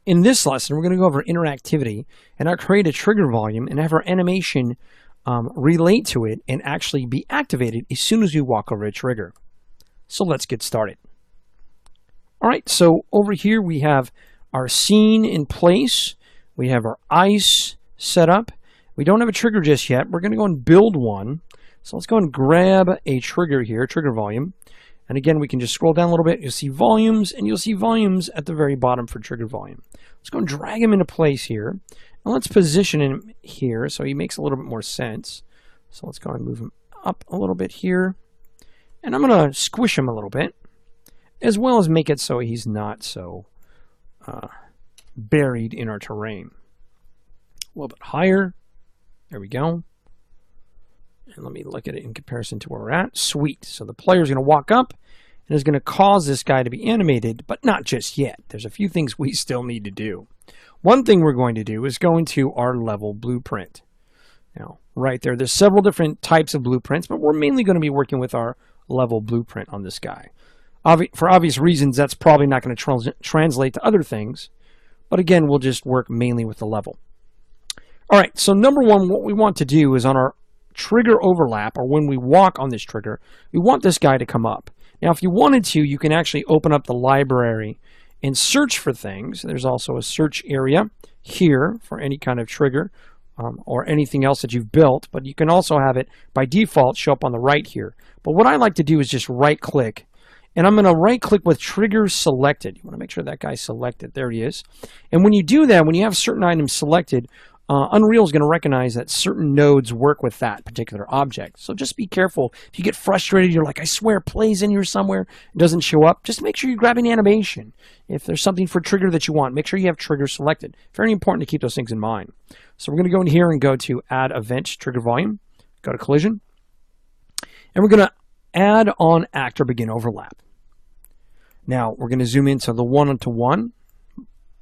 In this lesson, we're going to go over interactivity and I'll create a trigger volume and have our animation relate to it and actually be activated as soon as we walk over a trigger. So let's get started. All right, so over here we have our scene in place. We have our ice set up. We don't have a trigger just yet. We're going to go and build one. So let's go and grab a trigger here, trigger volume. And again, we can just scroll down a little bit. You'll see volumes, and you'll see volumes at the very bottom for trigger volume. Let's go and drag him into place here. And let's position him here so he makes a little bit more sense. So let's go and move him up a little bit here. And I'm going to squish him a little bit, as well as make it so he's not so buried in our terrain. A little bit higher. There we go. And let me look at it in comparison to where we're at. Sweet. So the player is going to walk up and is going to cause this guy to be animated, but not just yet. There's a few things we still need to do. One thing we're going to do is go into our level blueprint. Now, right there, there's several different types of blueprints, but we're mainly going to be working with our level blueprint on this guy. For obvious reasons, that's probably not going to translate to other things, but again, we'll just work mainly with the level. All right, so number one, what we want to do is on our trigger overlap, or when we walk on this trigger, we want this guy to come up. Now, if you wanted to, you can actually open up the library and search for things. There's also a search area here for any kind of trigger or anything else that you've built, but you can also have it by default show up on the right here. But what I like to do is just right click, and I'm going to right click with trigger selected. You want to make sure that guy's selected. There he is. And when you do that, when you have certain items selected, Unreal is going to recognize that certain nodes work with that particular object. So just be careful. If you get frustrated, you're like, I swear, play's in here somewhere, it doesn't show up, just make sure you're grabbing the animation. If there's something for trigger that you want, make sure you have trigger selected. Very important to keep those things in mind. So we're going to go in here and go to Add Event Trigger Volume, go to Collision, and we're going to add on Actor Begin Overlap. Now, we're going to zoom into the one-to-one.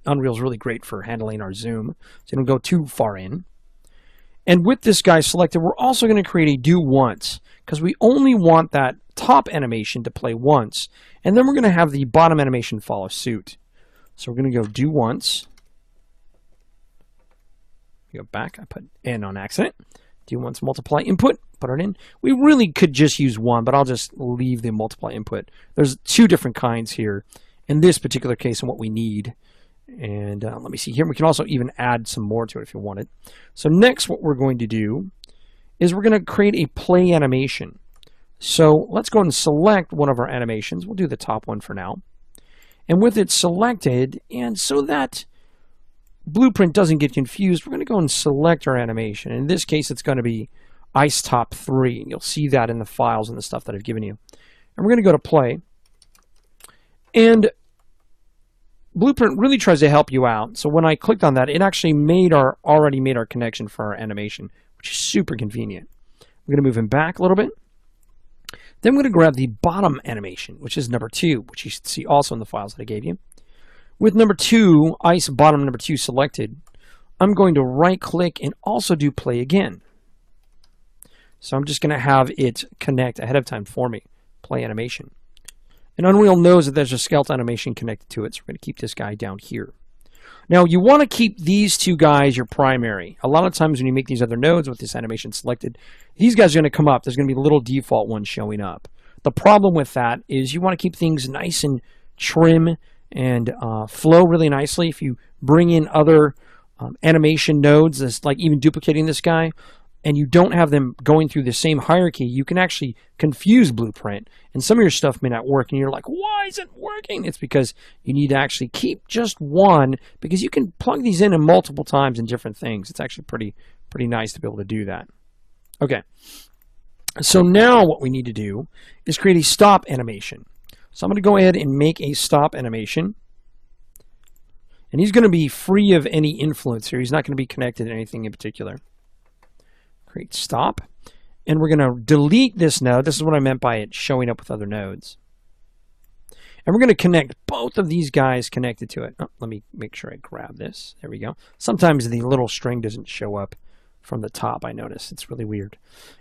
Unreal is really great for handling our zoom, so you don't go too far in. And with this guy selected, we're also going to create a do once, because we only want that top animation to play once, and then we're going to have the bottom animation follow suit. So we're going to go do once. Go back, I put N on accident. Do once multiply input, put it in. We really could just use one, but I'll just leave the multiply input. There's two different kinds here in this particular case and what we need. And let me see here. We can also even add some more to it if you want it. So next what we're going to do is we're going to create a play animation. So let's go and select one of our animations. We'll do the top one for now. And with it selected, and so that blueprint doesn't get confused, we're going to go and select our animation. In this case, it's going to be Ice Top 3. You'll see that in the files and the stuff that I've given you. And we're going to go to play. And Blueprint really tries to help you out. So when I clicked on that, it actually already made our connection for our animation, which is super convenient. We're going to move him back a little bit. Then we're going to grab the bottom animation, which is number 2, which you should see also in the files that I gave you. With number 2, Ice Bottom number 2 selected, I'm going to right click and also do play again. So I'm just going to have it connect ahead of time for me, play animation. And Unreal knows that there's a skeleton animation connected to it, so we're going to keep this guy down here. Now, you want to keep these two guys your primary. A lot of times when you make these other nodes with this animation selected, these guys are going to come up. There's going to be little default ones showing up. The problem with that is you want to keep things nice and trim and flow really nicely. If you bring in other animation nodes, that's like even duplicating this guy, and you don't have them going through the same hierarchy, you can actually confuse Blueprint, and some of your stuff may not work, and you're like, why isn't it working? It's because you need to actually keep just one, because you can plug these in multiple times in different things. It's actually pretty nice to be able to do that. Okay, so now what we need to do is create a stop animation. So I'm going to go ahead and make a stop animation, and he's going to be free of any influence here. He's not going to be connected to anything in particular. Create stop, and we're going to delete this node. This is what I meant by it showing up with other nodes. And we're going to connect both of these guys connected to it. Oh, let me make sure I grab this. There we go. Sometimes the little string doesn't show up from the top, I notice. It's really weird.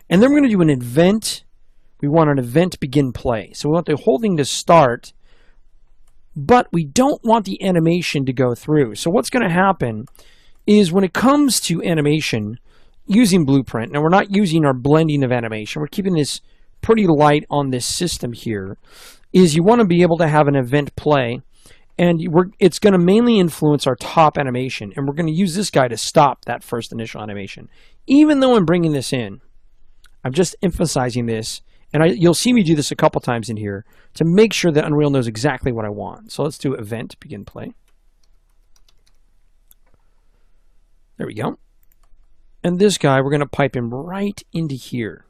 And then we're going to do an event. We want an event begin play. So we want the whole thing to start but we don't want the animation to go through. So what's going to happen is when it comes to animation using Blueprint, now we're not using our blending of animation, we're keeping this pretty light on this system here, is you want to be able to have an event play, and it's going to mainly influence our top animation, and we're going to use this guy to stop that first initial animation. Even though I'm bringing this in, I'm just emphasizing this, and you'll see me do this a couple times in here to make sure that Unreal knows exactly what I want. So let's do event, begin play. There we go. And this guy, we're going to pipe him right into here.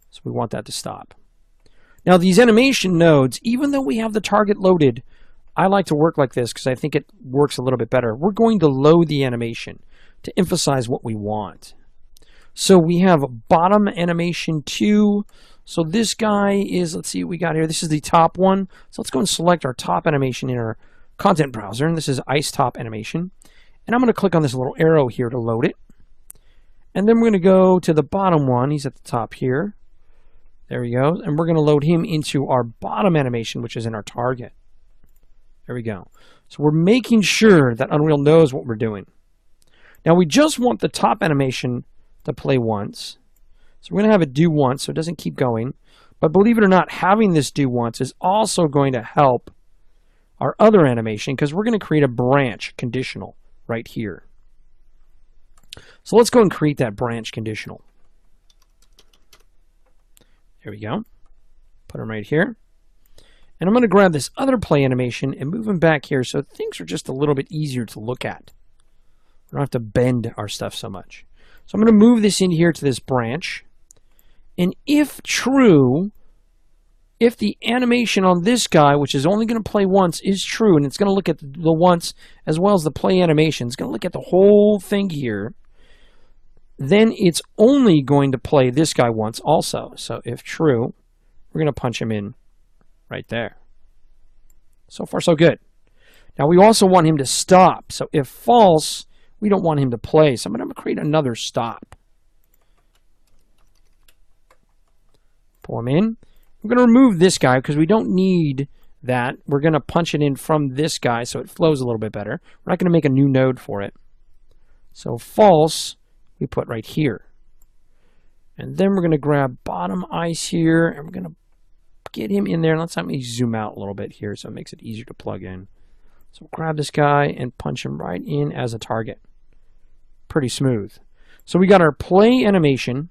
So we want that to stop. Now these animation nodes, even though we have the target loaded, I like to work like this because I think it works a little bit better. We're going to load the animation to emphasize what we want. So we have bottom animation 2. So this guy is, let's see what we got here. This is the top one. So let's go and select our top animation in our content browser. And this is ice top animation. And I'm going to click on this little arrow here to load it. And then we're going to go to the bottom one. He's at the top here. There we go. And we're going to load him into our bottom animation, which is in our target. There we go. So we're making sure that Unreal knows what we're doing. Now we just want the top animation to play once. So we're going to have it do once so it doesn't keep going. But believe it or not, having this do once is also going to help our other animation because we're going to create a branch conditional right here. So let's go and create that branch conditional. There we go. Put him right here. And I'm going to grab this other play animation and move him back here so things are just a little bit easier to look at. We don't have to bend our stuff so much. So I'm going to move this in here to this branch. And if true, if the animation on this guy, which is only going to play once, is true, and it's going to look at the once as well as the play animation, it's going to look at the whole thing here, then it's only going to play this guy once also. So if true, we're going to punch him in right there. So far, so good. Now, we also want him to stop. So if false, we don't want him to play. So I'm going to create another stop. Pull him in. I'm going to remove this guy because we don't need that. We're going to punch it in from this guy so it flows a little bit better. We're not going to make a new node for it. So false, we put right here. And then we're going to grab bottom ice here, and we're going to get him in there. Let's let me zoom out a little bit here so it makes it easier to plug in. So we'll grab this guy and punch him right in as a target. Pretty smooth. So we got our play animation,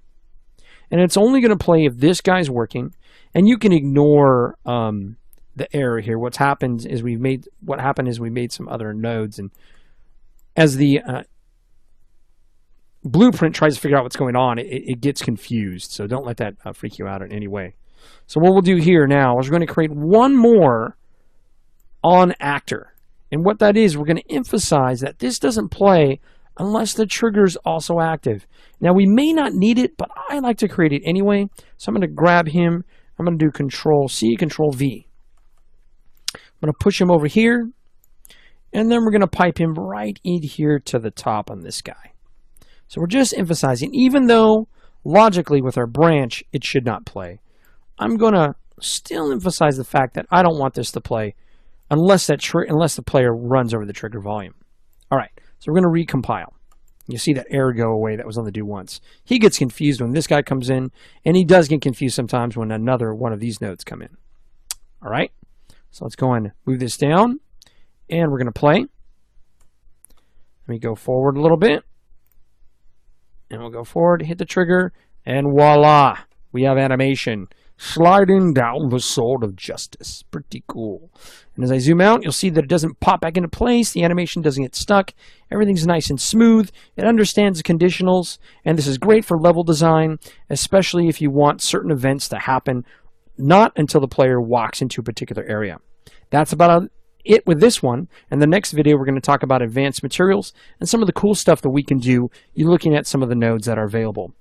and it's only going to play if this guy's working. And you can ignore the error here. What happened is we made some other nodes, and as the Blueprint tries to figure out what's going on, it gets confused. So don't let that freak you out in any way. So what we'll do here now is we're going to create one more on actor. And what that is, we're going to emphasize that this doesn't play unless the trigger is also active. Now we may not need it, but I like to create it anyway. So I'm going to grab him. I'm going to do Control-C, Control-V. I'm going to push him over here. And then we're going to pipe him right in here to the top on this guy. So we're just emphasizing, even though logically with our branch, it should not play, I'm going to still emphasize the fact that I don't want this to play unless the player runs over the trigger volume. All right, so we're going to recompile. You see that error go away that was on the do once. He gets confused when this guy comes in, and he does get confused sometimes when another one of these nodes come in. All right, so let's go and move this down, and we're going to play. Let me go forward a little bit. And we'll go forward, hit the trigger, and voila, we have animation sliding down the sword of justice. Pretty cool. And as I zoom out, you'll see that it doesn't pop back into place. The animation doesn't get stuck. Everything's nice and smooth. It understands the conditionals, and this is great for level design, especially if you want certain events to happen not until the player walks into a particular area. That's about it with this one. And the next video, we're going to talk about advanced materials and some of the cool stuff that we can do. You're looking at some of the nodes that are available.